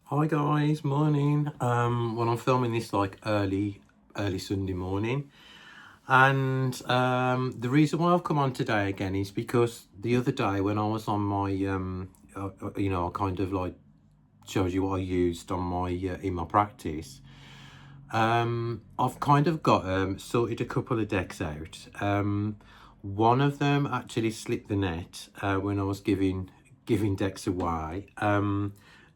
Hi guys, morning. Well, I'm filming this like early Sunday morning, and the reason why I've come on today again is because the other day when I was on my I kind of like shows you what I used on my in my practice. I've kind of got sorted a couple of decks out. One of them actually slipped the net when I was giving decks away.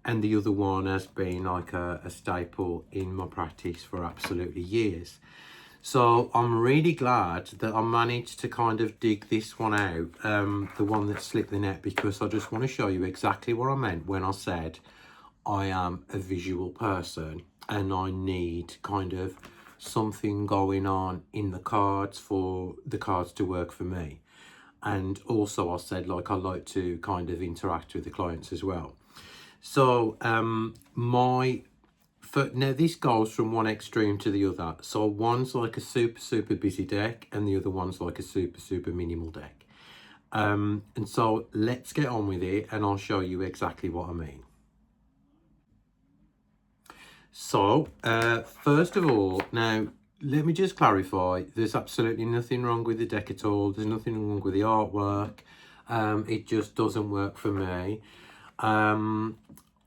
And the other one has been like a staple in my practice for absolutely years. So I'm really glad that I managed to kind of dig this one out, the one that slipped the net, because I just want to show you exactly what I meant when I said I am a visual person and I need kind of something going on in the cards for the cards to work for me. And also I said like I like to kind of interact with the clients as well. So my for now this goes from one extreme to the other. So one's like a super busy deck and the other one's like a super minimal deck. And so let's get on with it and I'll show you exactly what I mean. So, first of all, now let me just clarify, there's absolutely nothing wrong with the deck at all. There's nothing wrong with the artwork. It just doesn't work for me.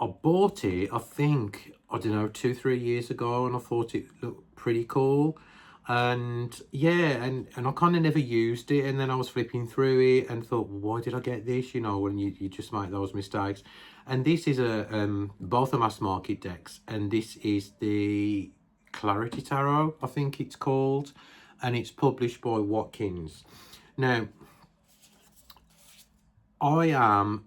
I bought it, I think, I don't know, 2-3 years ago, and I thought it looked pretty cool. And yeah, and I kind of never used it. And then I was flipping through it and thought, well, why did I get this? You know, when you just make those mistakes. And this is both are mass market decks, and this is the Clarity Tarot, I think it's called, and it's published by Watkins. Now, I am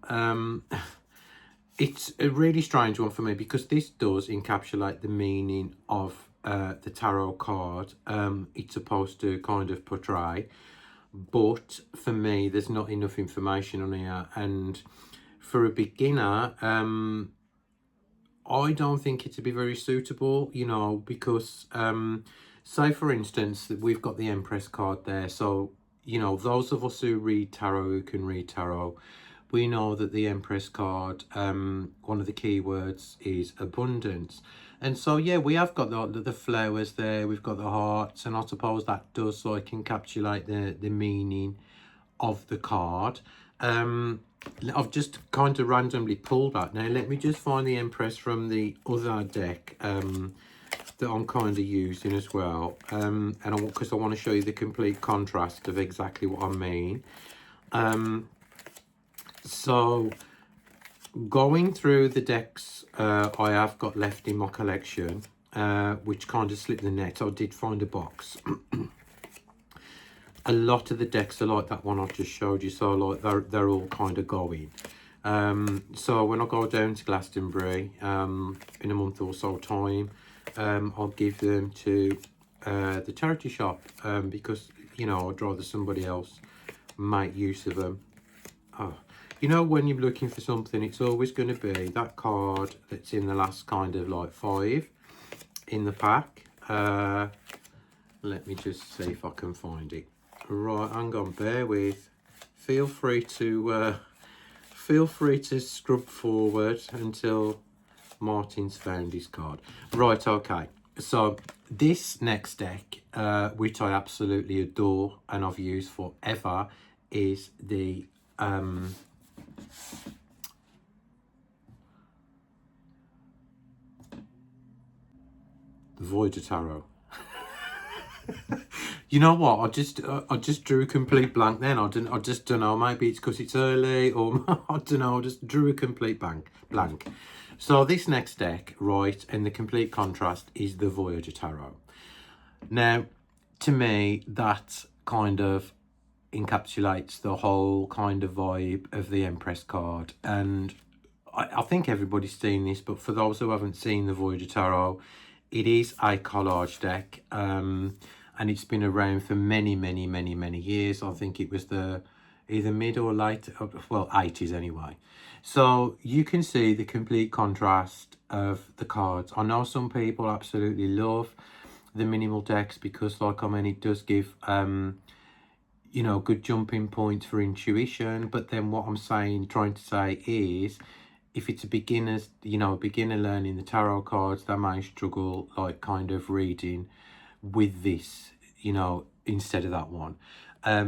it's a really strange one for me because this does encapsulate the meaning of the tarot card it's supposed to kind of portray, but for me there's not enough information on here, and for a beginner I don't think it to be very suitable, you know, because say for instance that we've got the Empress card there. So, you know, those of us who read tarot, who can read tarot, we know that the Empress card, one of the keywords is abundance. And so, yeah, we have got the flowers there, we've got the hearts, and I suppose that does like encapsulate the meaning of the card. I've just kind of randomly pulled that. Now, let me just find the Empress from the other deck that I'm kind of using as well. And because I want to show you the complete contrast of exactly what I mean. So going through the decks I have got left in my collection, which kind of slipped the net. I did find a box. A lot of the decks are like that one I just showed you, so like they're all kind of going. So when I go down to Glastonbury in a month or so time, I'll give them to the charity shop, because, you know, I'd rather somebody else make use of them. Oh, you know, when you're looking for something, it's always going to be that card that's in the last kind of like 5 in the pack. Let me just see if I can find it. Right, hang on, bear with. Feel free to scrub forward until Martin's found his card. Right, okay. So this next deck, which I absolutely adore and I've used forever, is the Voyager Tarot. You know what? I just drew a complete blank. Then I just don't know. Maybe it's because it's early, or I don't know. I just drew a complete blank. So this next deck, right, and the complete contrast is the Voyager Tarot. Now, to me, that kind of encapsulates the whole kind of vibe of the Empress card, and I think everybody's seen this, but for those who haven't seen the Voyager Tarot, it is a collage deck, and it's been around for many years. I think it was the either mid or late, well, 80s anyway. So you can see the complete contrast of the cards. I know some people absolutely love the minimal decks because, like, I mean, it does give you know, good jumping points for intuition. But then what I'm trying to say is, if it's a beginner's, a beginner learning the tarot cards, they may struggle like kind of reading with this, instead of that one.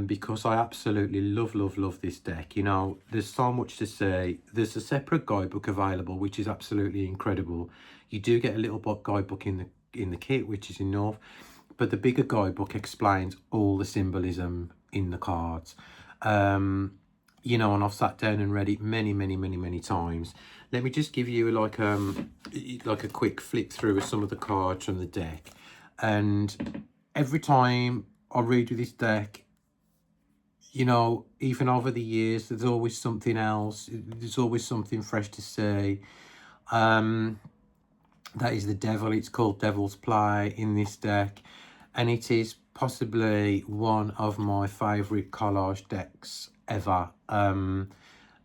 Because I absolutely love this deck. There's so much to say. There's a separate guidebook available, which is absolutely incredible. You do get a little guidebook in the kit, which is enough, but the bigger guidebook explains all the symbolism in the cards. And I've sat down and read it many times. Let me just give you like a quick flick through of some of the cards from the deck. And every time I read with this deck, even over the years, there's always something else. There's always something fresh to say. That is the Devil. It's called Devil's Play in this deck. And it is possibly one of my favourite collage decks ever. And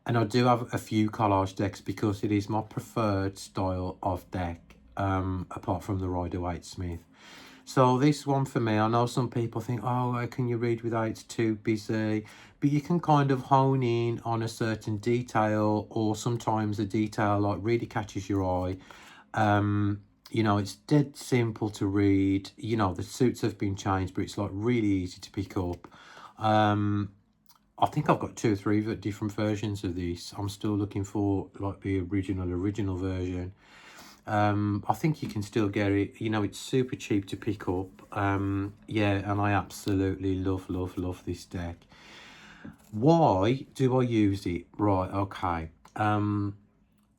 I do have a few collage decks because it is my preferred style of deck, apart from the Rider-Waite-Smith. So this one for me, I know some people think, oh, how can you read without it's too busy? But you can kind of hone in on a certain detail, or sometimes a detail like really catches your eye. It's dead simple to read. The suits have been changed, but it's like really easy to pick up. I think I've got 2 or 3 different versions of this. I'm still looking for like the original version. I think you can still get it. It's super cheap to pick up. Yeah, and I absolutely love this deck. Why do I use it? Right, okay.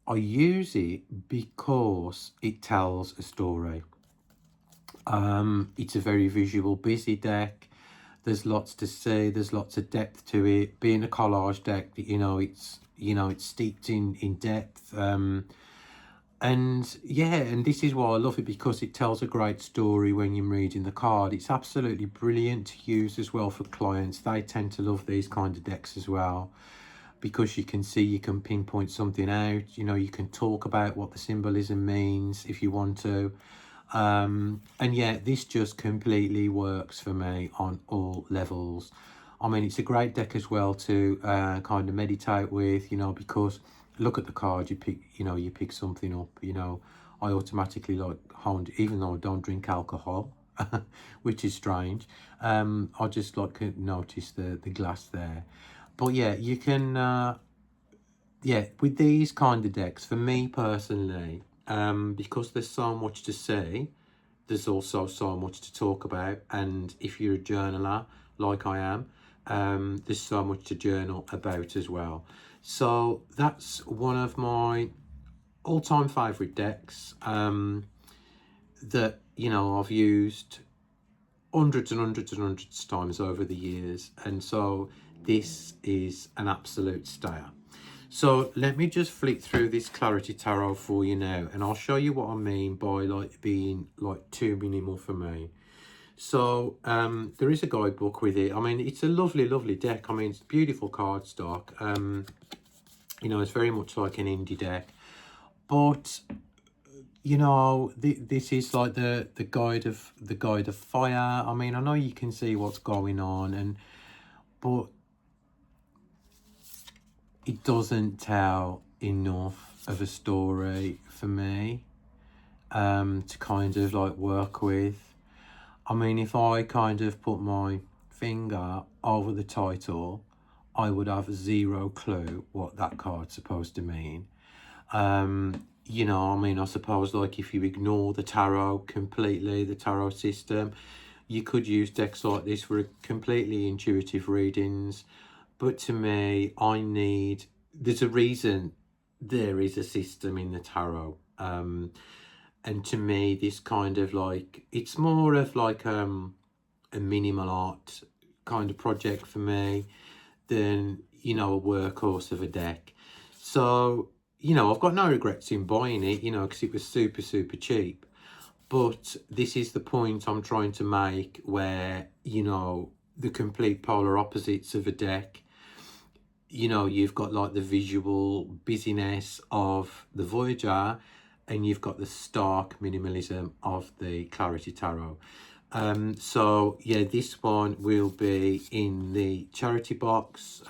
I use it because it tells a story. It's a very visual, busy deck. There's lots to see. There's lots of depth to it. Being a collage deck, it's steeped in depth. And yeah, and this is why I love it, because it tells a great story when you're reading the card. It's absolutely brilliant to use as well for clients. They tend to love these kind of decks as well, because you can pinpoint something out. You can talk about what the symbolism means if you want to. And yeah, this just completely works for me on all levels. I mean, it's a great deck as well to kind of meditate with, because look at the card, you pick something up. I automatically like honed, even though I don't drink alcohol, which is strange. I just like notice the glass there. But yeah, you can yeah, with these kind of decks, for me personally, because there's so much to say, there's also so much to talk about. And if you're a journaler like I am, there's so much to journal about as well. So that's one of my all-time favorite decks, that I've used hundreds of times over the years, and so this is an absolute stayer. So let me just flick through this Clarity Tarot for you now, and I'll show you what I mean by like being like too minimal for me. So there is a guidebook with it. I mean, it's a lovely deck. I mean, it's beautiful cardstock. It's very much like an indie deck, but this is like the guide of fire. I mean, I know you can see what's going on, but it doesn't tell enough of a story for me to kind of like work with. I mean, if I kind of put my finger over the title, I would have 0 clue what that card's supposed to mean. I mean, I suppose like if you ignore the tarot completely, the tarot system, you could use decks like this for completely intuitive readings. But to me, there's a reason there is a system in the tarot. And to me, this kind of like, it's more of like a minimal art kind of project for me than, a workhorse of a deck. So, I've got no regrets in buying it, because it was super cheap. But this is the point I'm trying to make, where, the complete polar opposites of a deck. You've got like the visual busyness of the Voyager, and you've got the stark minimalism of the Clarity Tarot. So yeah, this one will be in the charity box.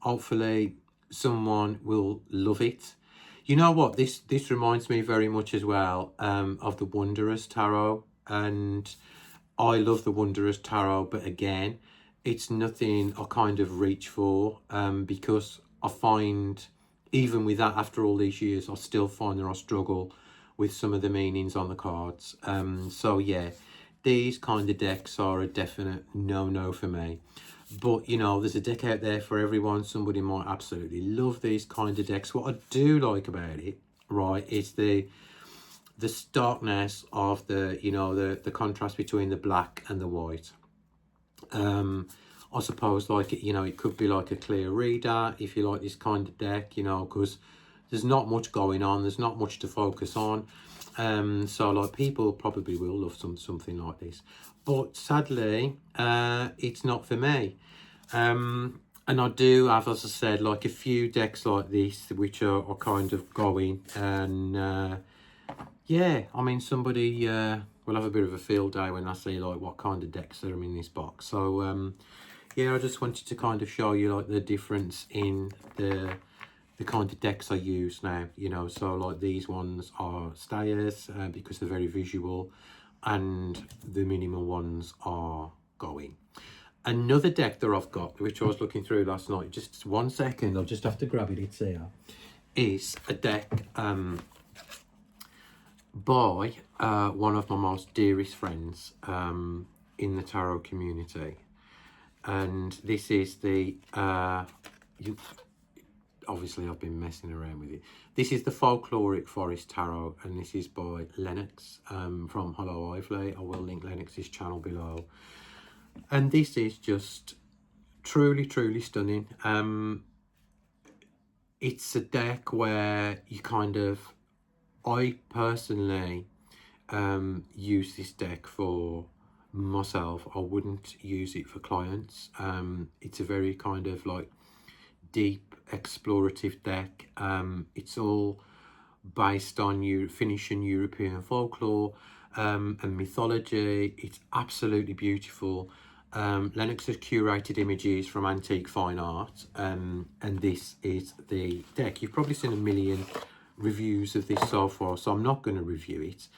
Hopefully someone will love it. You know what? This reminds me very much as well of the Wanderers Tarot, and I love the Wanderers Tarot, but again, it's nothing I kind of reach for because I find even with that, after all these years, I still find that I struggle with some of the meanings on the cards. So yeah, these kind of decks are a definite no for me. But you know, there's a deck out there for everyone. Somebody might absolutely love these kind of decks. What I do like about it, right, is the starkness of the, you know, the contrast between the black and the white. I suppose, like, you know, it could be like a clear reader if you like this kind of deck, you know, because there's not much going on, there's not much to focus on. So like people probably will love something like this, but sadly it's not for me. And I do have, as I said, like a few decks like this which are kind of going, and yeah, I mean, somebody will have a bit of a field day when I see like what kind of decks are in this box. So yeah, I just wanted to kind of show you like the difference in the kind of decks I use now, you know. So like these ones are stayers because they're very visual, and the minimal ones are going. Another deck that I've got, which I was looking through last night, just 1 second, I'll just have to grab it, it's here, is a deck by one of my most dearest friends in the tarot community. And this is the obviously I've been messing around with it. This is the Folkloric Forest Tarot, and this is by Lennox from Hello Ively. I will link Lennox's channel below. And this is just truly stunning. It's a deck where you kind of, I personally use this deck for myself. I wouldn't use it for clients. It's a very kind of like deep explorative deck. It's all based on Phoenician European folklore and mythology. It's absolutely beautiful. Lennox has curated images from antique fine art, and this is the deck. You've probably seen a million reviews of this so far, so I'm not going to review it.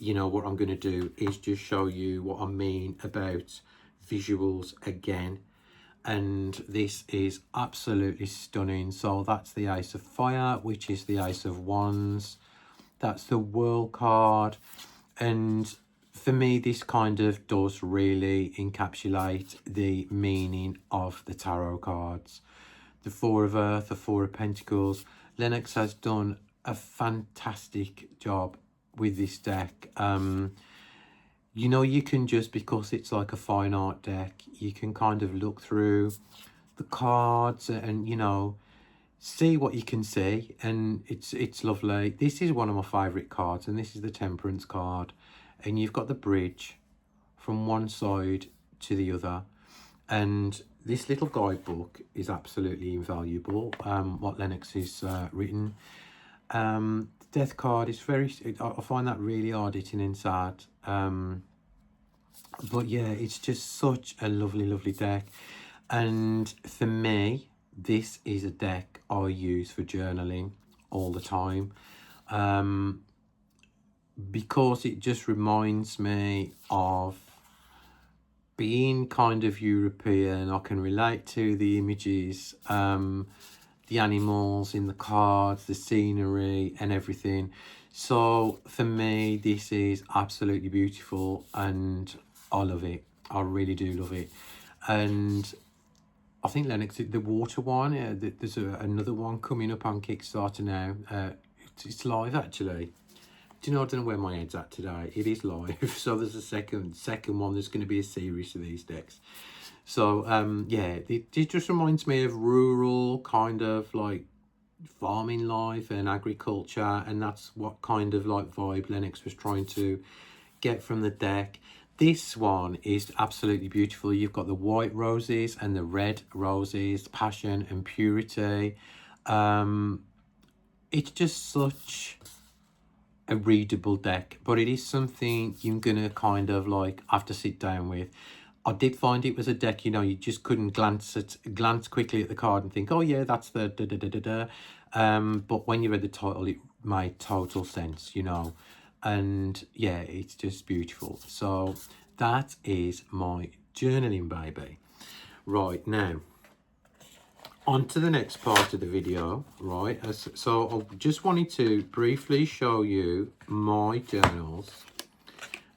You know, what I'm going to do is just show you what I mean about visuals again. And this is absolutely stunning. So that's the Ace of Fire, which is the Ace of Wands. That's the World card. And for me, this kind of does really encapsulate the meaning of the tarot cards. The Four of Earth, the Four of Pentacles. Lennox has done a fantastic job with this deck. You know, you can just, because it's like a fine art deck, you can kind of look through the cards and, you know, see what you can see, and it's lovely. This is one of my favorite cards, and this is the Temperance card, and you've got the bridge from one side to the other, and this little guidebook is absolutely invaluable. What Lennox has written. The Death card is very, I find that really hard hitting inside. But yeah, it's just such a lovely deck. And for me, this is a deck I use for journaling all the time. Because it just reminds me of being kind of European. I can relate to the images, the animals in the cards, the scenery and everything. So for me, this is absolutely beautiful, and I love it. I really do love it. And I think Lennox, the water one, there's another one coming up on Kickstarter now. It's live actually. Do you know, I don't know where my head's at today. It is live. So there's a second one. There's going to be a series of these decks. So yeah, it just reminds me of rural kind of like farming life and agriculture, and that's what kind of like vibe Lennox was trying to get from the deck. This one is absolutely beautiful. You've got the white roses and the red roses, passion and purity. It's just such a readable deck, but it is something you're gonna kind of like have to sit down with. I did find it was a deck, you know, you just couldn't glance quickly at the card and think, oh yeah, that's the da da da da da. But when you read the title, it made total sense, you know. And yeah, it's just beautiful. So that is my journaling baby. Right, now on to the next part of the video, right? So I just wanted to briefly show you my journals,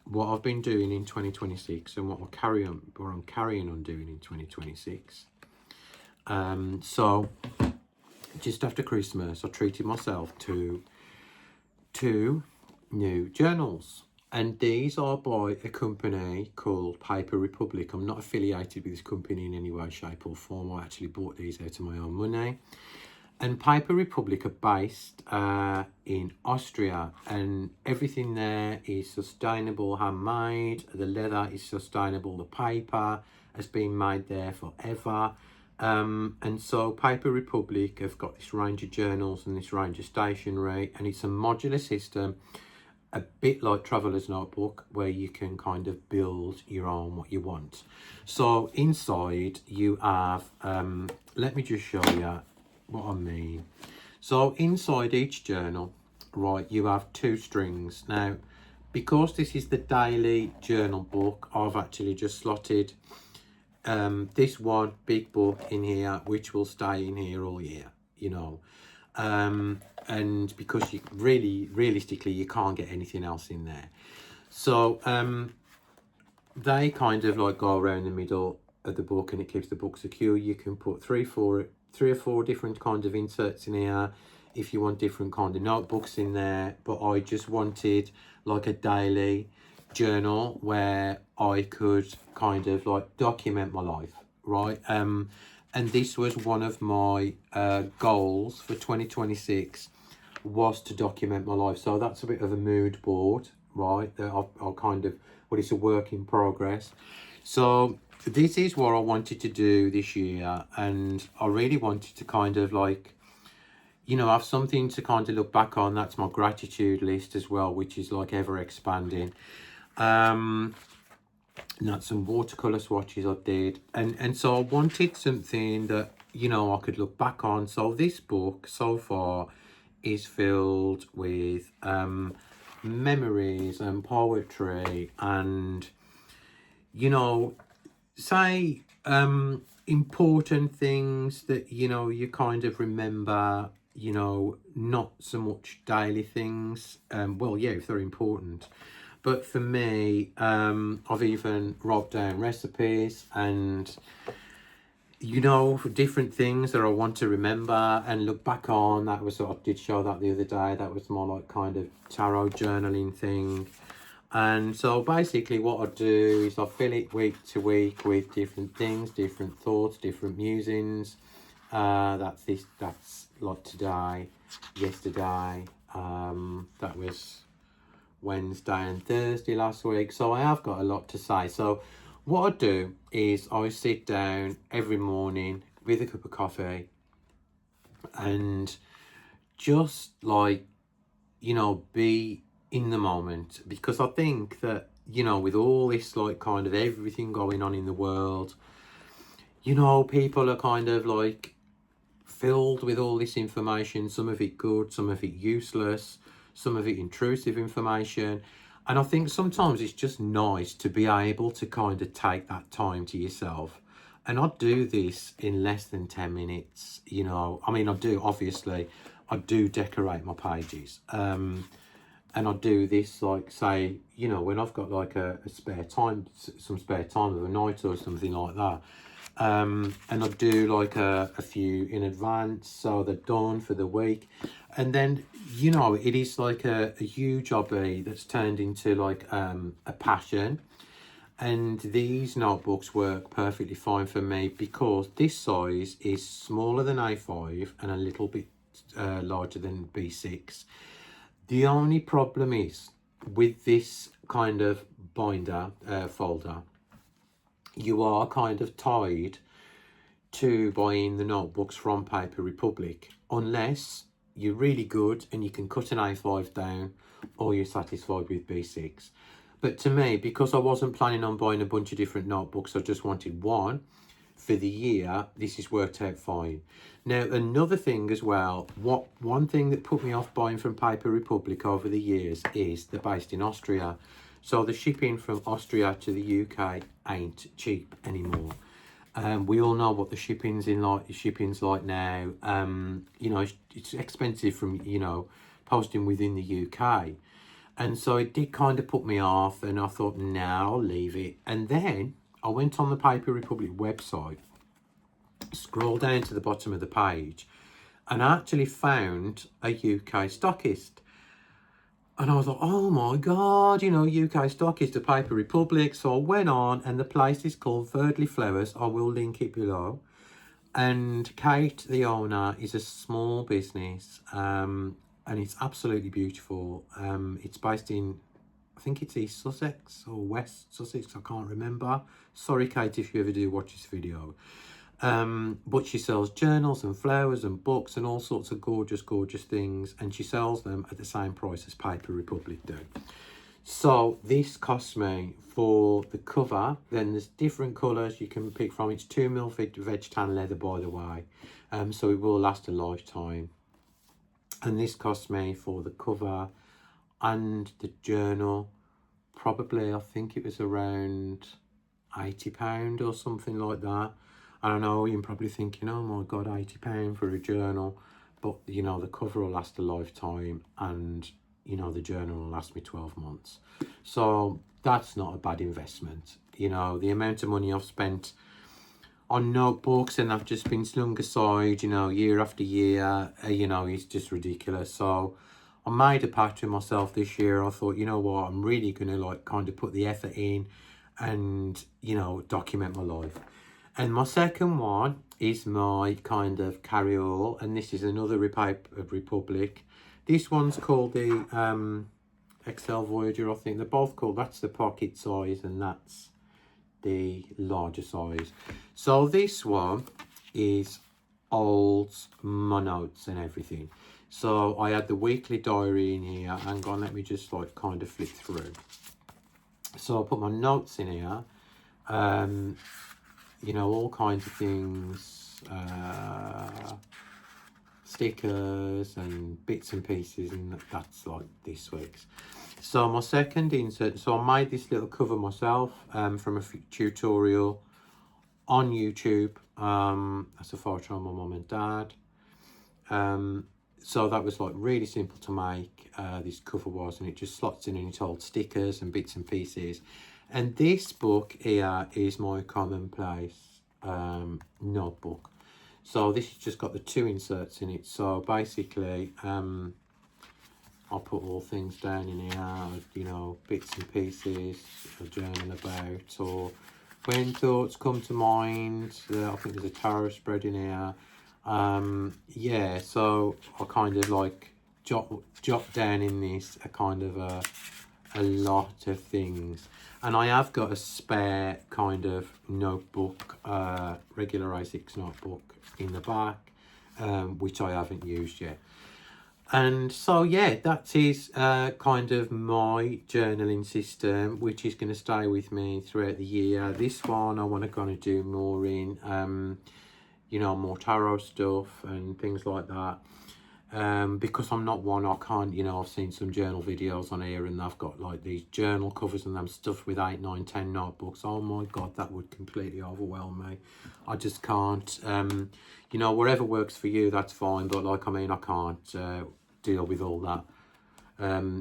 what I've been doing in 2026 and what I'm carrying on doing in 2026. So just after Christmas, I treated myself to 2 new journals. And these are by a company called Paper Republic. I'm not affiliated with this company in any way, shape or form. I actually bought these out of my own money. And Paper Republic are based in Austria, and everything there is sustainable, handmade. The leather is sustainable. The paper has been made there forever. And so Paper Republic have got this range of journals and this range of stationery, and it's a modular system, a bit like Traveller's Notebook, where you can kind of build your own what you want. So inside you have, let me just show you what I mean. So inside each journal, right, you have 2 strings. Now, because this is the daily journal book, I've actually just slotted this one big book in here, which will stay in here all year, you know. And because you realistically you can't get anything else in there, so they kind of like go around the middle of the book, and it keeps the book secure. You can put 3 or 4 different kind of inserts in here if you want different kind of notebooks in there, but I just wanted like a daily journal where I could kind of like document my life, right? And this was one of my goals for 2026, was to document my life. So that's a bit of a mood board, right? That I'll kind of, well, it's a work in progress. So this is what I wanted to do this year, and I really wanted to kind of like, you know, have something to kind of look back on. That's my gratitude list as well, which is like ever expanding. Not some watercolor swatches I did, and so I wanted something that, you know, I could look back on. So this book so far is filled with memories and poetry, and, you know, say important things that, you know, you kind of remember, you know, not so much daily things. Well, yeah, if they're important. But for me, I've even wrote down recipes and, you know, for different things that I want to remember and look back on. That was, I did show that the other day. That was more like kind of tarot journaling thing. And so basically what I do is I fill it week to week with different things, different thoughts, different musings. That's like today, yesterday, that was Wednesday and Thursday last week. So I have got a lot to say. So what I do is I sit down every morning with a cup of coffee and just like, you know, be in the moment, because I think that, you know, with all this like kind of everything going on in the world, you know, people are kind of like filled with all this information, some of it good, some of it useless, some of it intrusive information. And I think sometimes it's just nice to be able to kind of take that time to yourself. And I do this in less than 10 minutes, you know. I mean, I do decorate my pages. And I do this, like, say, you know, when I've got like a spare time, some spare time of a night or something like that. And I do like a few in advance, so they're done for the week. And then, you know, it is like a huge hobby that's turned into like a passion. And these notebooks work perfectly fine for me because this size is smaller than A5 and a little bit larger than B6. The only problem is with this kind of binder, folder, you are kind of tied to buying the notebooks from Paper Republic, unless you're really good and you can cut an A5 down, or you're satisfied with B6. But to me, because I wasn't planning on buying a bunch of different notebooks, I just wanted one. for the year, this has worked out fine. Now, another thing as well, one thing that put me off buying from Paper Republic over the years is they're based in Austria. So the shipping from Austria to the UK ain't cheap anymore. We all know what the shipping's like now. You know, it's expensive from, you know, posting within the UK. And so it did kind of put me off, and I thought, nah, I'll leave it. And then I went on the Paper Republic website, scrolled down to the bottom of the page, and I actually found a UK stockist. And I was like, oh my God, you know, UK stockist, the Paper Republic. So I went on, and the place is called Verdley Flowers. I will link it below. And Kate, the owner, is a small business, and it's absolutely beautiful. It's based in, I think it's East Sussex or West Sussex, I can't remember. Sorry, Kate, if you ever do watch this video. But she sells journals and flowers and books and all sorts of gorgeous things, and she sells them at the same price as Paper Republic do. So this cost me, for the cover, then there's different colours you can pick from. It's 2mm veg tan leather, by the way, so it will last a lifetime. And this cost me, for the cover and the journal, probably, I think it was around £80 or something like that. I don't know, you're probably thinking, oh my God, £80 for a journal. But, you know, the cover will last a lifetime, and, you know, the journal will last me 12 months. So that's not a bad investment. You know, the amount of money I've spent on notebooks, and I've just been slung aside, you know, year after year, you know, it's just ridiculous. So I made a pact with myself this year. I thought, you know what, I'm really going to, like, kind of put the effort in and, you know, document my life. And my second one is my kind of carry-all, and this is another Republic. This one's called the XL Voyager, I think. They're both called, that's the pocket size, and that's the larger size. So this one is holds my notes and everything. So I had the weekly diary in here. Hang on, let me just like kind of flip through. So I put my notes in here. You know, all kinds of things, stickers and bits and pieces, and that's like this week's. So my second insert, so I made this little cover myself from a tutorial on YouTube. That's a photo of my mum and dad. So that was like really simple to make, this cover was, and it just slots in and it holds stickers and bits and pieces. And this book here is my commonplace notebook. So this has just got the 2 inserts in it. So basically, I'll put all things down in here, you know, bits and pieces, a journal about, or when thoughts come to mind. I think there's a tarot spread in here. Yeah, so I kind of like jot down in this a kind of a lot of things. And I have got a spare kind of notebook, regular A6 notebook in the back, which I haven't used yet. And so, yeah, that is kind of my journaling system, which is going to stay with me throughout the year. This one I want to kind of do more in, you know, more tarot stuff and things like that. Because I'm not one, I can't, you know, I've seen some journal videos on here, and I've got like these journal covers and them stuff with 8, 9, 10 notebooks. Oh my God, that would completely overwhelm me. I just can't. You know, whatever works for you, that's fine. But like, I mean, I can't deal with all that.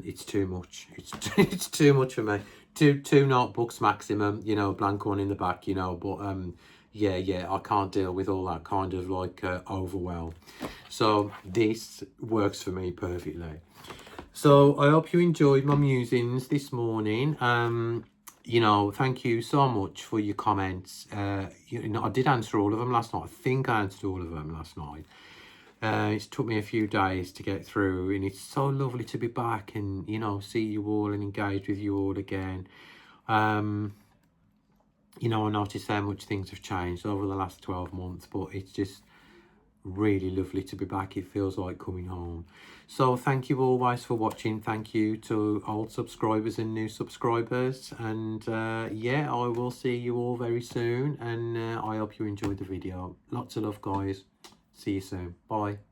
It's too much. It's too much for me. Two notebooks maximum, you know, blank one in the back, you know, but yeah, I can't deal with all that kind of like overwhelm. So this works for me perfectly. So I hope you enjoyed my musings this morning. You know, thank you so much for your comments. You know, I did answer all of them last night. I think I answered all of them last night. It's took me a few days to get through, and it's so lovely to be back and, you know, see you all and engage with you all again. You know, I noticed how much things have changed over the last 12 months, but it's just, really lovely to be back. It feels like coming home. So thank you always for watching. Thank you to old subscribers and new subscribers, and yeah, I will see you all very soon, and I hope you enjoyed the video. Lots of love, guys. See you soon. Bye.